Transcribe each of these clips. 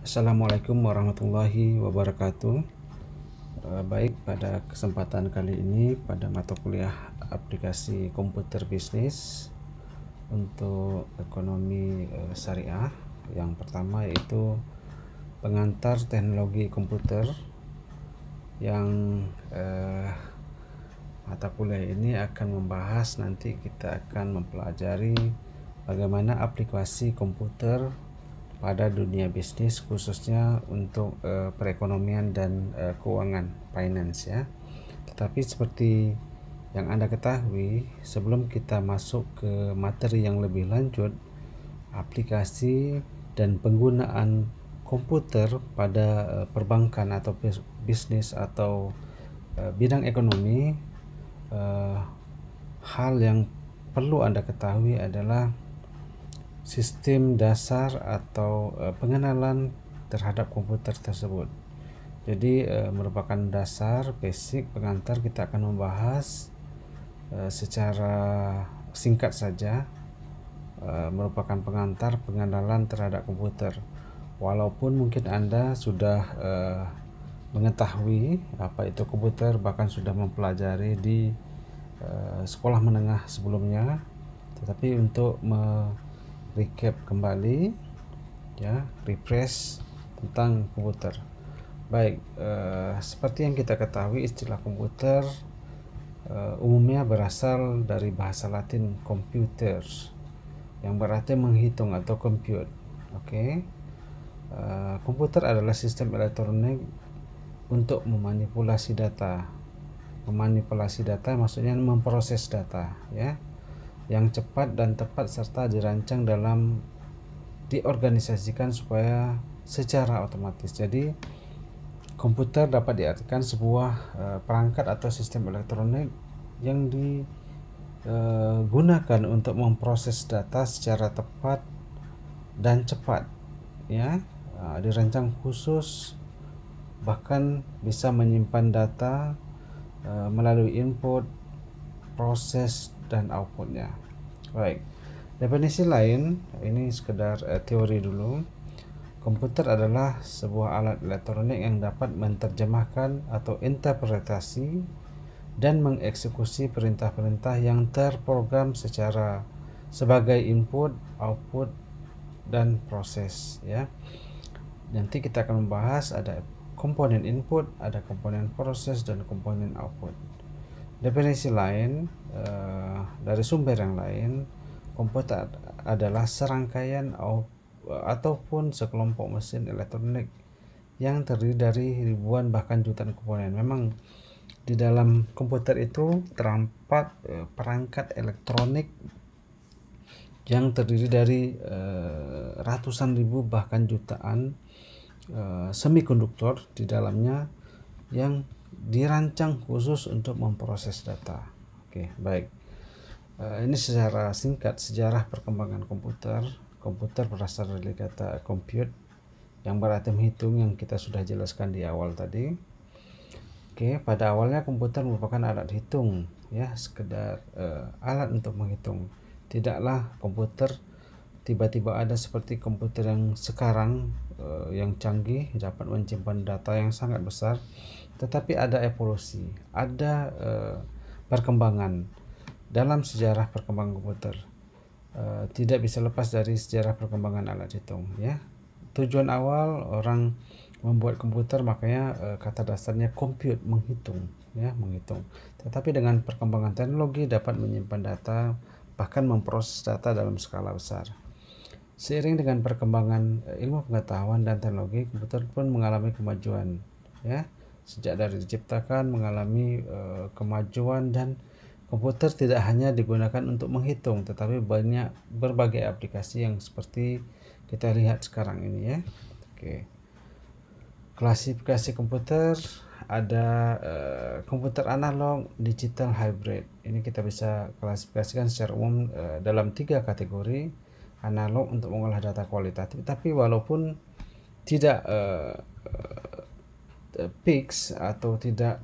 Assalamualaikum warahmatullahi wabarakatuh. Baik, pada kesempatan kali ini pada mata kuliah aplikasi komputer bisnis untuk ekonomi syariah, yang pertama yaitu pengantar teknologi komputer, yang mata kuliah ini akan membahas, nanti kita akan mempelajari bagaimana aplikasi komputer pada dunia bisnis, khususnya untuk perekonomian dan keuangan, finance ya. Tetapi seperti yang Anda ketahui, sebelum kita masuk ke materi yang lebih lanjut, aplikasi dan penggunaan komputer pada perbankan atau bisnis atau bidang ekonomi, hal yang perlu Anda ketahui adalah sistem dasar atau pengenalan terhadap komputer tersebut. Jadi merupakan dasar basic pengantar. Kita akan membahas secara singkat saja, merupakan pengantar pengenalan terhadap komputer. Walaupun mungkin Anda sudah mengetahui apa itu komputer, bahkan sudah mempelajari di sekolah menengah sebelumnya, tetapi untuk recap kembali ya, refresh tentang komputer. Baik, seperti yang kita ketahui, istilah komputer umumnya berasal dari bahasa Latin computers, yang berarti menghitung atau compute. Oke. Komputer adalah sistem elektronik untuk memanipulasi data. Memanipulasi data maksudnya memproses data ya, yang cepat dan tepat serta dirancang dalam diorganisasikan supaya secara otomatis. Jadi komputer dapat diartikan sebuah perangkat atau sistem elektronik yang digunakan untuk memproses data secara tepat dan cepat ya, dirancang khusus, bahkan bisa menyimpan data melalui input, proses, dan outputnya. Baik, definisi lain, ini sekedar teori dulu. Komputer adalah sebuah alat elektronik yang dapat menerjemahkan atau interpretasi dan mengeksekusi perintah-perintah yang terprogram sebagai input, output, dan proses ya. Nanti kita akan membahas ada komponen input, ada komponen proses, dan komponen output. Definisi lain dari sumber yang lain, komputer adalah serangkaian ataupun sekelompok mesin elektronik yang terdiri dari ribuan bahkan jutaan komponen. Memang di dalam komputer itu terdapat perangkat elektronik yang terdiri dari ratusan ribu bahkan jutaan semikonduktor di dalamnya yang dirancang khusus untuk memproses data. Oke, baik. Ini secara singkat sejarah perkembangan komputer. Komputer berasal dari kata compute yang berarti menghitung, yang kita sudah jelaskan di awal tadi. Oke, pada awalnya komputer merupakan alat hitung ya, sekedar alat untuk menghitung. Tidaklah komputer tiba-tiba ada seperti komputer yang sekarang yang canggih, dapat menyimpan data yang sangat besar, tetapi ada evolusi, ada perkembangan dalam sejarah perkembangan komputer. Tidak bisa lepas dari sejarah perkembangan alat hitung ya. Tujuan awal orang membuat komputer, makanya kata dasarnya compute, menghitung ya, menghitung. Tetapi dengan perkembangan teknologi dapat menyimpan data, bahkan memproses data dalam skala besar. Seiring dengan perkembangan ilmu pengetahuan dan teknologi, komputer pun mengalami kemajuan ya. Sejak dari diciptakan mengalami kemajuan, dan komputer tidak hanya digunakan untuk menghitung, tetapi banyak berbagai aplikasi yang seperti kita lihat sekarang ini ya. Oke. Klasifikasi komputer ada komputer analog, digital, hybrid. Ini kita bisa klasifikasikan secara umum dalam 3 kategori. Analog untuk mengolah data kualitatif, tapi walaupun tidak fix atau tidak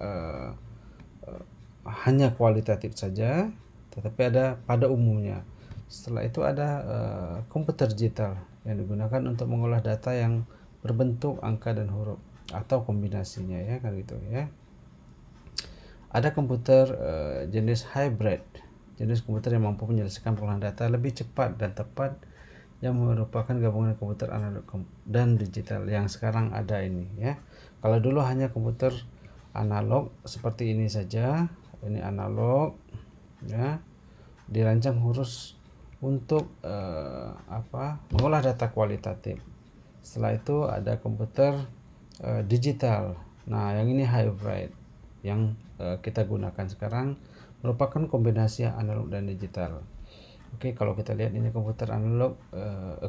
hanya kualitatif saja, tetapi ada pada umumnya. Setelah itu ada komputer digital yang digunakan untuk mengolah data yang berbentuk angka dan huruf atau kombinasinya ya, kan gitu ya. Ada komputer jenis hybrid, jenis komputer yang mampu menyelesaikan pengolahan data lebih cepat dan tepat, yang merupakan gabungan komputer analog dan digital yang sekarang ada ini ya. Kalau dulu hanya komputer analog seperti ini saja, ini analog ya, dirancang khusus untuk mengolah data kualitatif. Setelah itu ada komputer digital. Nah, yang ini hybrid yang kita gunakan sekarang merupakan kombinasi analog dan digital. Oke, kalau kita lihat ini komputer analog,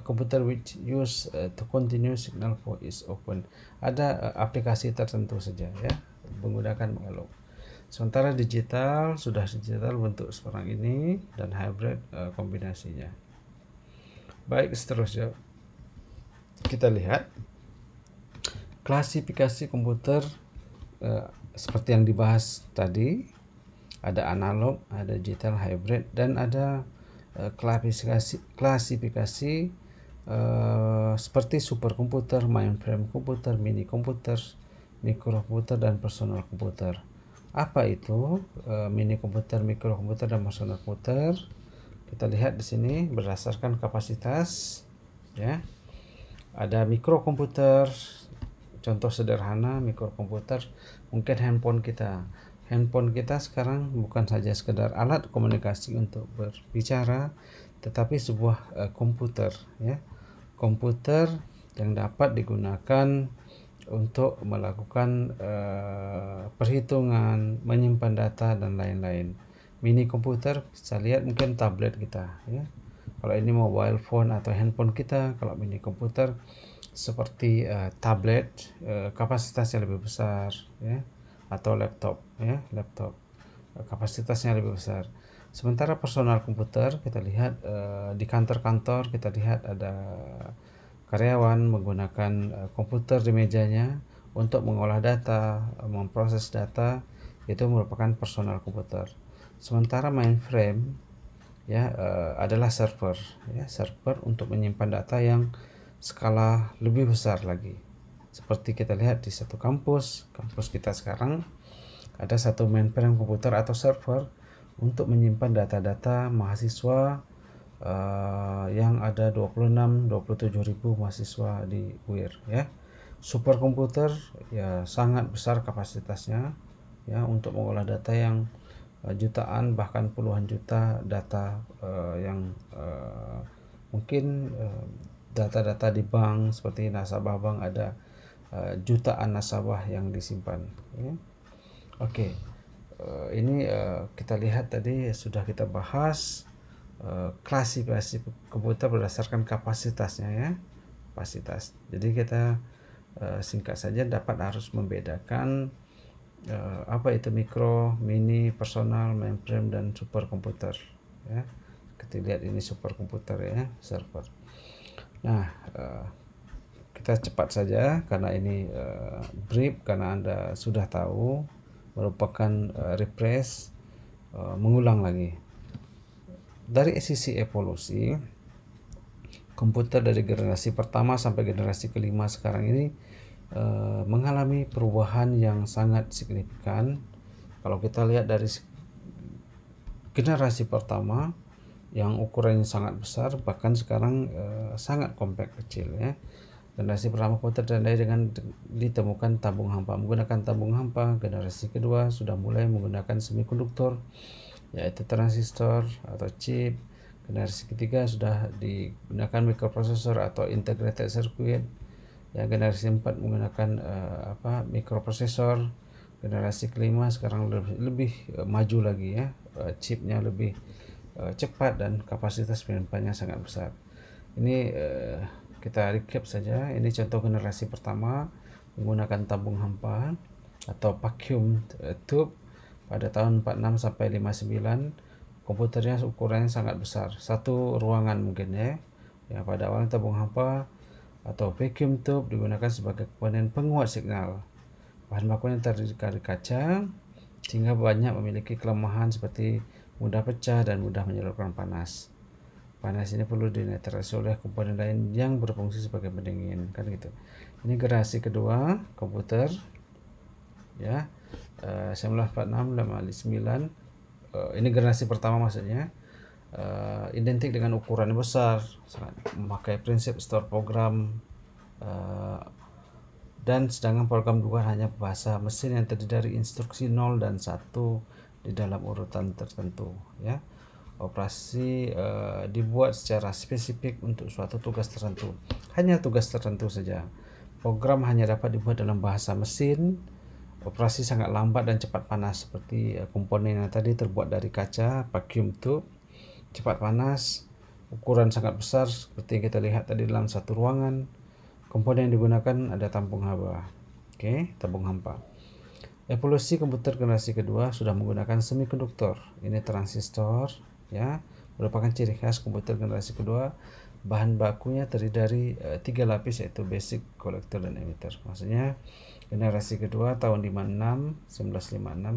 komputer which use to continue signal flow is open. Ada aplikasi tertentu saja ya menggunakan analog. Sementara digital sudah digital bentuk seperti ini dan hybrid kombinasinya. Baik, seterusnya kita lihat klasifikasi komputer seperti yang dibahas tadi. Ada analog, ada digital, hybrid, dan ada klasifikasi seperti superkomputer, mainframe komputer, mini komputer, mikrokomputer, dan personal komputer. Apa itu mini komputer, mikrokomputer, dan personal komputer? Kita lihat di sini berdasarkan kapasitas ya. Ada mikrokomputer, contoh sederhana mikrokomputer mungkin handphone kita. Handphone kita sekarang bukan saja sekedar alat komunikasi untuk berbicara, tetapi sebuah komputer ya. Komputer yang dapat digunakan untuk melakukan perhitungan, menyimpan data, dan lain-lain. Mini komputer bisa lihat mungkin tablet kita ya. Kalau ini mobile phone atau handphone kita, kalau mini komputer seperti tablet, kapasitasnya lebih besar ya, atau laptop ya, laptop kapasitasnya lebih besar. Sementara personal komputer kita lihat di kantor-kantor, kita lihat ada karyawan menggunakan komputer di mejanya untuk mengolah data, memproses data, itu merupakan personal komputer. Sementara mainframe ya adalah server ya, server untuk menyimpan data yang skala lebih besar lagi. Seperti kita lihat di satu kampus kita sekarang ada satu mainframe komputer atau server untuk menyimpan data-data mahasiswa yang ada 27 ribu mahasiswa di UIR ya. Superkomputer ya sangat besar kapasitasnya ya untuk mengolah data yang jutaan bahkan puluhan juta data yang mungkin data-data di bank seperti nasabah bank ada jutaan nasabah yang disimpan ya. Oke, ini kita lihat tadi sudah kita bahas klasifikasi komputer berdasarkan kapasitasnya ya, kapasitas. Jadi kita singkat saja dapat harus membedakan apa itu mikro, mini, personal, mainframe, dan superkomputer ya. Kita lihat ini superkomputer ya, server. Nah, kita cepat saja karena ini brief, karena Anda sudah tahu, merupakan refresh, mengulang lagi. Dari sisi evolusi, komputer dari generasi pertama sampai generasi kelima sekarang ini mengalami perubahan yang sangat signifikan. Kalau kita lihat dari generasi pertama yang ukurannya sangat besar, bahkan sekarang sangat compact, kecil ya. Generasi pertama komputer terdiri dengan ditemukan tabung hampa, menggunakan tabung hampa. Generasi kedua sudah mulai menggunakan semikonduktor, yaitu transistor atau chip. Generasi ketiga sudah digunakan mikroprosesor atau integrated circuit. Ya, generasi 4 menggunakan mikroprosesor. Generasi kelima sekarang lebih maju lagi ya, chipnya lebih cepat dan kapasitas penyimpanannya sangat besar. Ini kita recap saja. Ini contoh generasi pertama menggunakan tabung hampa atau vacuum tube pada tahun 46 sampai 59. Komputernya ukurannya sangat besar, satu ruangan mungkin ya. Ya, pada awal tabung hampa atau vacuum tube digunakan sebagai komponen penguat signal. Bahan bakunya terdiri dari kaca sehingga banyak memiliki kelemahan seperti mudah pecah dan mudah menyalurkan panas. Panas ini perlu dinetralisasi oleh komponen lain yang berfungsi sebagai pendingin, kan gitu. Ini generasi kedua komputer ya, 1946 559. Ini generasi pertama maksudnya. Identik dengan ukuran yang besar, memakai prinsip store program, dan sedangkan program 2 hanya bahasa mesin yang terdiri dari instruksi 0 dan 1 di dalam urutan tertentu ya. Operasi dibuat secara spesifik untuk suatu tugas tertentu, hanya tugas tertentu saja. Program hanya dapat dibuat dalam bahasa mesin. Operasi sangat lambat dan cepat panas, seperti komponen yang tadi terbuat dari kaca, vacuum tube, cepat panas, ukuran sangat besar seperti yang kita lihat tadi dalam satu ruangan. Komponen yang digunakan ada tampung haba, tabung hampa. Evolusi komputer generasi kedua sudah menggunakan semikonduktor. Ini transistor ya, merupakan ciri khas komputer generasi kedua. Bahan bakunya terdiri dari 3 lapis, yaitu basic, kolektor, dan emitter. Maksudnya generasi kedua tahun 1956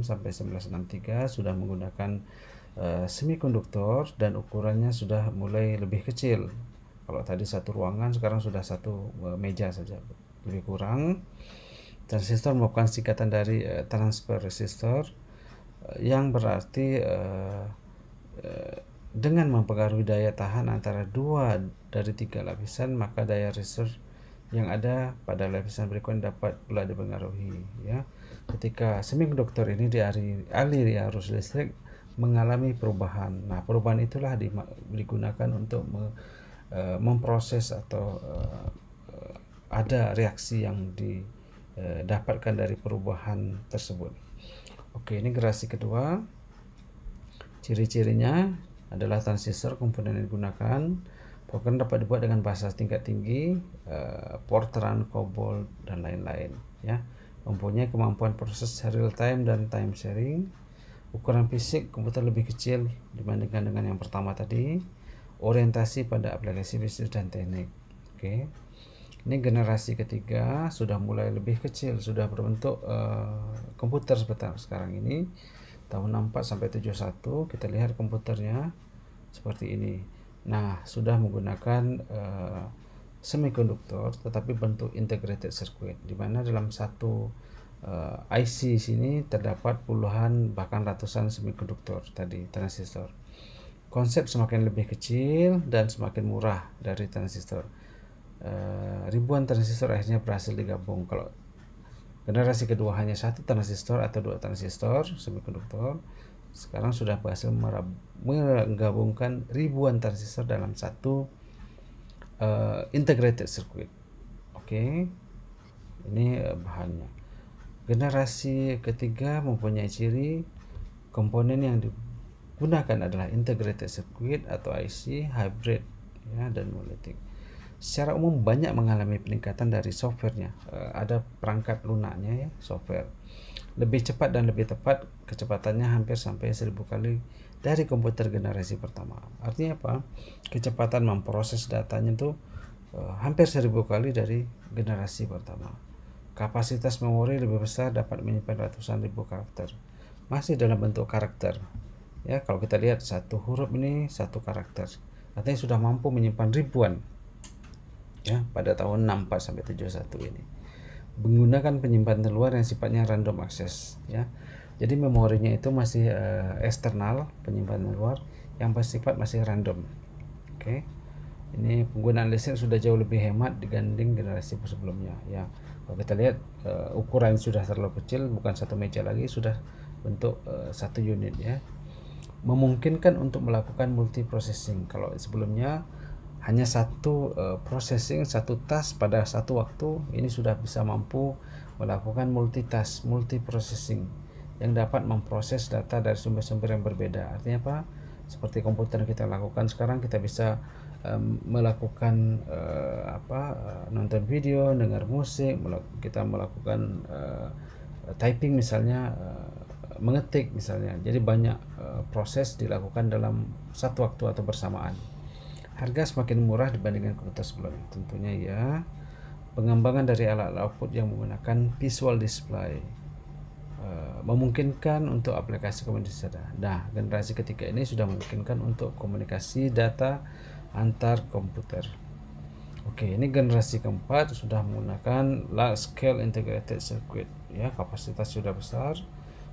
sampai 1963 sudah menggunakan semikonduktor dan ukurannya sudah mulai lebih kecil. Kalau tadi satu ruangan, sekarang sudah satu meja saja, lebih kurang. Transistor merupakan singkatan dari transfer resistor, yang berarti dengan mempengaruhi daya tahan antara 2 dari 3 lapisan, maka daya resistor yang ada pada lapisan berikutnya dapat pula dipengaruhi ya. Ketika semikonduktor ini dialiri arus listrik mengalami perubahan. Nah, perubahan itulah digunakan untuk memproses atau ada reaksi yang didapatkan dari perubahan tersebut. Oke, ini generasi kedua. Ciri-cirinya adalah transistor, komponen yang digunakan. Program dapat dibuat dengan bahasa tingkat tinggi, Fortran, COBOL, dan lain-lain ya. Mempunyai kemampuan proses real time dan time sharing. Ukuran fisik komputer lebih kecil dibandingkan dengan yang pertama tadi. Orientasi pada aplikasi bisnis dan teknik. Oke. Ini generasi ketiga sudah mulai lebih kecil, sudah berbentuk komputer sekarang ini. Tahun 64 sampai 71 kita lihat komputernya seperti ini. Nah, sudah menggunakan semikonduktor tetapi bentuk integrated circuit, di mana dalam satu IC sini terdapat puluhan bahkan ratusan semikonduktor tadi, transistor. Konsep semakin lebih kecil dan semakin murah dari transistor. Ribuan transistor akhirnya berhasil digabung. Kalau generasi kedua hanya satu transistor atau 2 transistor semikonduktor, sekarang sudah berhasil menggabungkan ribuan transistor dalam satu integrated circuit. Oke, ini bahannya. Generasi ketiga mempunyai ciri komponen yang digunakan adalah integrated circuit atau IC, hybrid ya, dan monolitik. Secara umum banyak mengalami peningkatan dari softwarenya. Ada perangkat lunaknya ya, software. Lebih cepat dan lebih tepat, kecepatannya hampir sampai 1000 kali dari komputer generasi pertama. Artinya apa? Kecepatan memproses datanya itu hampir 1000 kali dari generasi pertama. Kapasitas memori lebih besar, dapat menyimpan ratusan ribu karakter. Masih dalam bentuk karakter. Ya, kalau kita lihat satu huruf ini satu karakter. Artinya sudah mampu menyimpan ribuan. Ya, pada tahun 64 sampai 71 ini. Menggunakan penyimpanan luar yang sifatnya random access ya. Jadi memorinya itu masih eksternal, penyimpanan luar yang bersifat masih random. Oke. Ini penggunaan listrik sudah jauh lebih hemat dibanding generasi sebelumnya ya. Kalau kita lihat ukuran sudah terlalu kecil, bukan satu meja lagi, sudah bentuk satu unit ya. Memungkinkan untuk melakukan multiprocessing. Kalau sebelumnya hanya satu processing, satu task pada satu waktu, ini sudah bisa mampu melakukan multitask, multiprocessing yang dapat memproses data dari sumber-sumber yang berbeda. Artinya apa? Seperti komputer yang kita lakukan sekarang, kita bisa melakukan nonton video, dengar musik, kita melakukan typing misalnya, mengetik misalnya. Jadi banyak proses dilakukan dalam satu waktu atau bersamaan. Harga semakin murah dibandingkan komputer sebelumnya tentunya ya. Pengembangan dari alat output yang menggunakan visual display, memungkinkan untuk aplikasi komunikasi data. Nah, generasi ketiga ini sudah memungkinkan untuk komunikasi data antar komputer. Oke, ini generasi keempat sudah menggunakan large scale integrated circuit, ya, kapasitas sudah besar.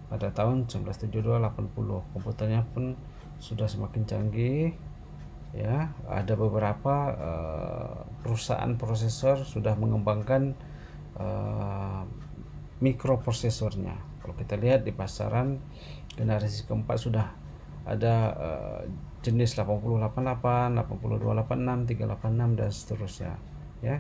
Pada tahun 1972-80 komputernya pun sudah semakin canggih, ya. Ada beberapa perusahaan prosesor sudah mengembangkan mikroprosesornya. Kalau kita lihat di pasaran generasi keempat sudah ada jenis 8088, 8286, 386 dan seterusnya, ya.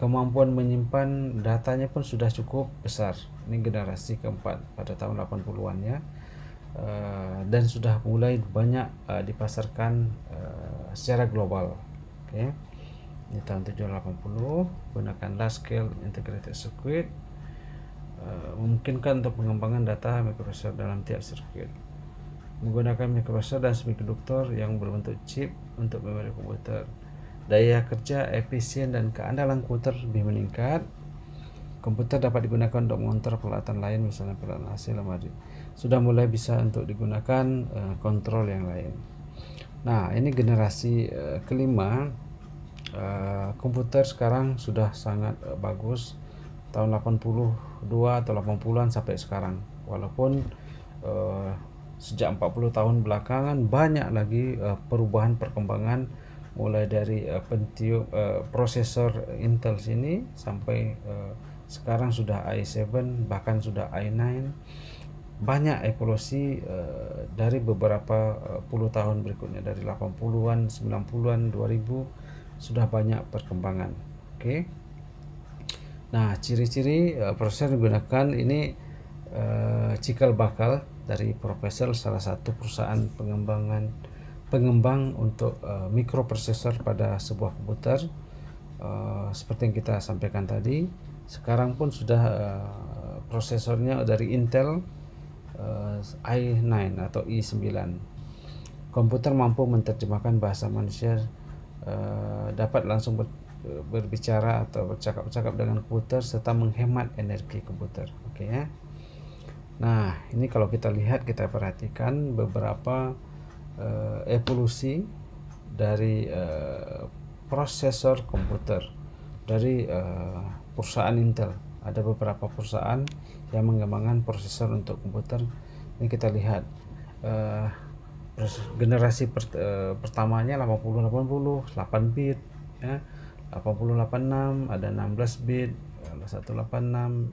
Kemampuan menyimpan datanya pun sudah cukup besar. Ini generasi keempat pada tahun 80-an, ya. Dan sudah mulai banyak dipasarkan secara global. Oke. Di tahun 780 gunakan large scale integrated circuit, memungkinkan untuk pengembangan data mikroprosesor dalam tiap sirkuit, menggunakan mikroprosesor dan semikonduktor yang berbentuk chip untuk memori komputer. Daya kerja, efisien dan keandalan komputer lebih meningkat. Komputer dapat digunakan untuk mengontrol peralatan lain, misalnya peralatan AC, lemari. Sudah mulai bisa untuk digunakan kontrol yang lain. Nah, ini generasi kelima. Komputer sekarang sudah sangat bagus. Tahun 82 atau 80-an sampai sekarang. Walaupun sejak 40 tahun belakangan banyak lagi perubahan perkembangan, mulai dari Pentium prosesor Intel sini sampai sekarang sudah i7, bahkan sudah i9. Banyak evolusi dari beberapa puluh tahun berikutnya, dari 80-an, 90-an, 2000 sudah banyak perkembangan. Oke. Nah, ciri-ciri prosesor digunakan ini cikal bakal dari Profesor, salah satu perusahaan pengembang untuk mikroprosesor pada sebuah komputer. Seperti yang kita sampaikan tadi, sekarang pun sudah prosesornya dari Intel i9 atau i9. Komputer mampu menerjemahkan bahasa manusia, dapat langsung berbicara atau bercakap-cakap dengan komputer serta menghemat energi komputer. Oke, ya. Nah, ini kalau kita lihat, kita perhatikan beberapa evolusi dari prosesor komputer dari perusahaan Intel. Ada beberapa perusahaan yang mengembangkan prosesor untuk komputer. Ini kita lihat generasi pertamanya 8080 8 bit, ya. 8086 ada 16 bit, 186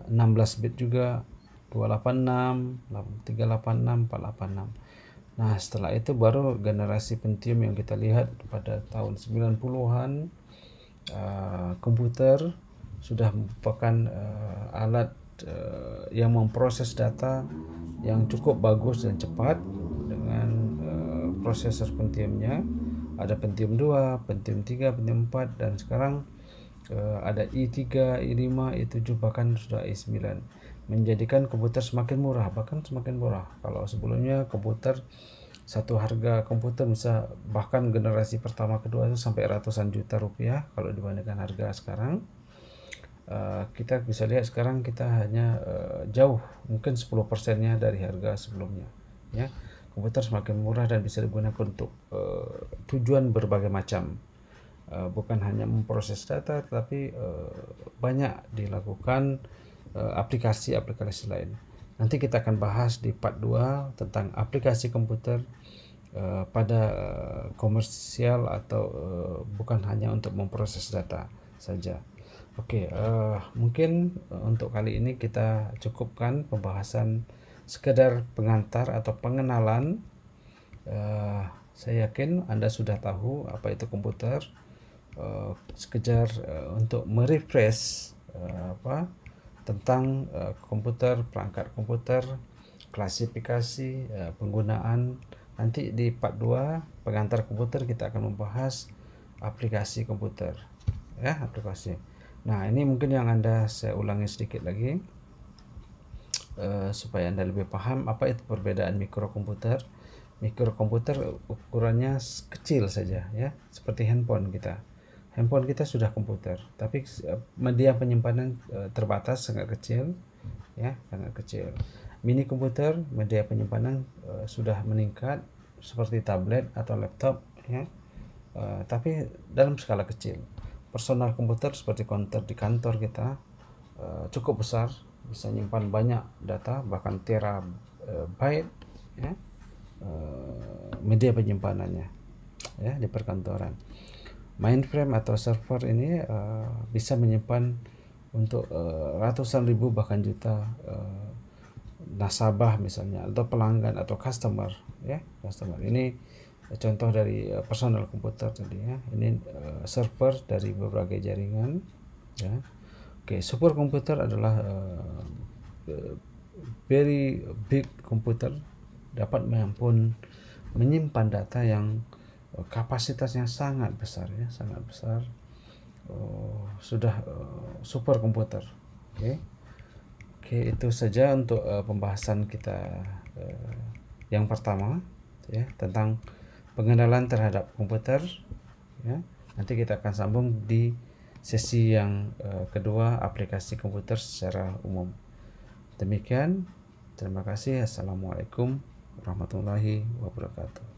16 bit juga, 286, 386, 486. Nah, setelah itu baru generasi Pentium yang kita lihat pada tahun 90-an. Komputer sudah merupakan alat yang memproses data yang cukup bagus dan cepat dengan prosesor Pentiumnya. Ada Pentium 2, Pentium 3, Pentium 4, dan sekarang ada i3, i5, i7, bahkan sudah i9, menjadikan komputer semakin murah, bahkan semakin murah. Kalau sebelumnya komputer, satu harga komputer bisa bahkan generasi pertama kedua itu sampai ratusan juta rupiah kalau dibandingkan harga sekarang. Kita bisa lihat sekarang kita hanya jauh, mungkin 10%-nya dari harga sebelumnya, ya. Komputer semakin murah dan bisa digunakan untuk tujuan berbagai macam, bukan hanya memproses data, tapi banyak dilakukan aplikasi-aplikasi lain. Nanti kita akan bahas di part 2 tentang aplikasi komputer pada komersial atau bukan hanya untuk memproses data saja. Oke, mungkin untuk kali ini kita cukupkan pembahasan sekedar pengantar atau pengenalan. Saya yakin Anda sudah tahu apa itu komputer. Sekedar untuk merefresh tentang komputer, perangkat komputer, klasifikasi, penggunaan. Nanti di part 2 pengantar komputer kita akan membahas aplikasi komputer, ya, aplikasi. Nah, ini mungkin yang saya ulangi sedikit lagi supaya Anda lebih paham apa itu perbedaan mikrokomputer. Mikrokomputer ukurannya kecil saja, ya, seperti handphone kita. Handphone kita sudah komputer, tapi media penyimpanan terbatas, sangat kecil, ya, sangat kecil. Mini komputer, media penyimpanan sudah meningkat seperti tablet atau laptop, ya, tapi dalam skala kecil. Personal komputer seperti komputer di kantor kita cukup besar, bisa menyimpan banyak data, bahkan terabyte, ya, media penyimpanannya, ya, di perkantoran. Mainframe atau server ini bisa menyimpan untuk ratusan ribu bahkan juta nasabah misalnya, atau pelanggan atau customer, ya, customer. Ini contoh dari personal komputer tadi, ya. Ini server dari berbagai jaringan, ya. Oke, super komputer adalah very big komputer, dapat menyimpan data yang kapasitasnya sangat besar, ya, sangat besar. Sudah super komputer. Oke, itu saja untuk pembahasan kita yang pertama, ya, tentang pengenalan terhadap komputer, ya. Nanti kita akan sambung di sesi yang kedua, aplikasi komputer secara umum. Demikian, terima kasih. Assalamualaikum warahmatullahi wabarakatuh.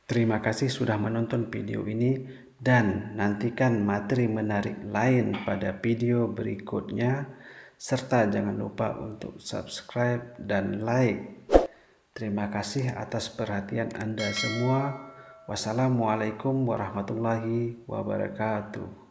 Terima kasih sudah menonton video ini, dan nantikan materi menarik lain pada video berikutnya, serta jangan lupa untuk subscribe dan like. Terima kasih atas perhatian Anda semua. Wassalamualaikum warahmatullahi wabarakatuh.